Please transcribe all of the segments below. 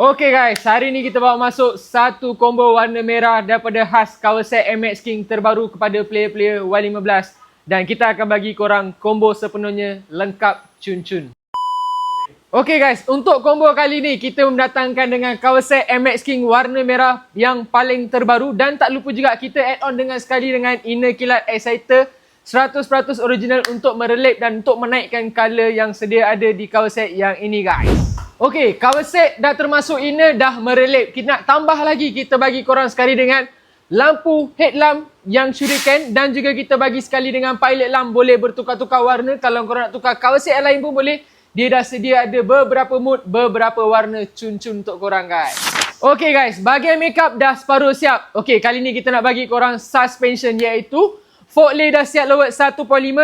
Okay guys, hari ni kita bawa masuk satu combo warna merah daripada khas cover set MX King terbaru kepada player-player Y15. Dan kita akan bagi korang combo sepenuhnya lengkap cun-cun. Okay guys, untuk combo kali ni kita mendatangkan dengan cover set MX King warna merah yang paling terbaru. Dan tak lupa juga kita add on dengan sekali dengan inner kilat exciter 100% original untuk merelip dan untuk menaikkan color yang sedia ada di cover set yang ini guys. Okey, cover set dah termasuk inner, dah merelip. Kita nak tambah lagi, kita bagi korang sekali dengan lampu headlamp yang shuriken dan juga kita bagi sekali dengan pilot lamp, boleh bertukar-tukar warna. Kalau korang nak tukar cover set yang lain pun boleh. Dia dah sedia ada beberapa mood, beberapa warna cun-cun untuk korang guys. Okey guys, bahagian makeup dah separuh siap. Okey, kali ni kita nak bagi korang suspension iaitu fork lay dah siap lowered 1.5,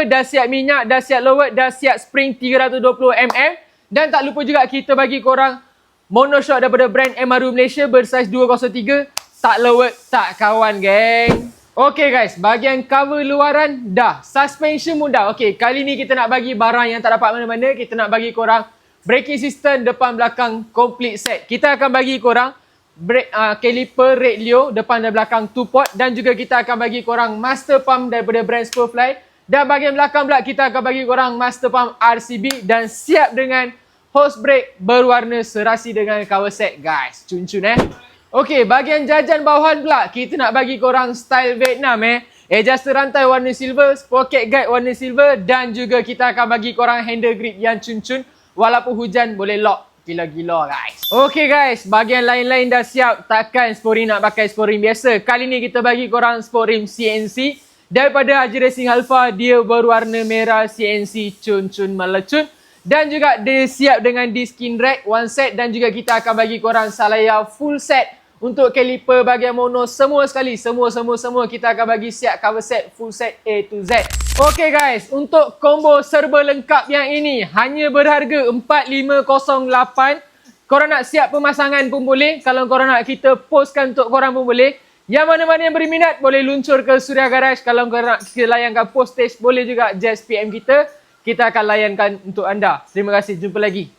dah siap minyak, dah siap lowered, dah siap spring 320mm. Dan tak lupa juga kita bagi korang monoshock daripada brand MRU Malaysia bersaiz 203. Tak lowered, tak kawan geng. Okay guys, bahagian cover luaran dah. Suspension pun dah. Okay, kali ni kita nak bagi barang yang tak dapat mana-mana. Kita nak bagi korang braking system depan belakang complete set. Kita akan bagi korang brake caliper Red Leo depan dan belakang 2 port. Dan juga kita akan bagi korang master pump daripada brand Spurfly. Dan bahagian belakang pula kita akan bagi korang master pump RCB dan siap dengan hose brake berwarna serasi dengan cover set guys. Cun-cun Okey, bahagian jajan bawahan pula kita nak bagi korang style Vietnam adjuster rantai warna silver, pocket guide warna silver dan juga kita akan bagi korang handle grip yang cun-cun walaupun hujan boleh lock gila-gila guys. Okey guys, bahagian lain-lain dah siap. Takkan sport rim nak pakai sport rim biasa. Kali ni kita bagi korang sport rim CNC daripada Haji Racing Alpha. Dia berwarna merah CNC cun-cun melecun. Dan juga dia siap dengan diskin rack one set. Dan juga kita akan bagi korang salaya full set. Untuk caliper bahagian mono semua sekali. Semua kita akan bagi siap cover set full set A to Z. Okay guys, untuk combo serba lengkap yang ini hanya berharga 4508. Korang nak siap pemasangan pun boleh. Kalau korang nak kita postkan untuk korang pun boleh. Yang mana-mana yang berminat boleh luncur ke Suria Garage. Kalau korang nak kita layankan postage boleh juga just PM kita. Kita akan layankan untuk anda. Terima kasih, jumpa lagi.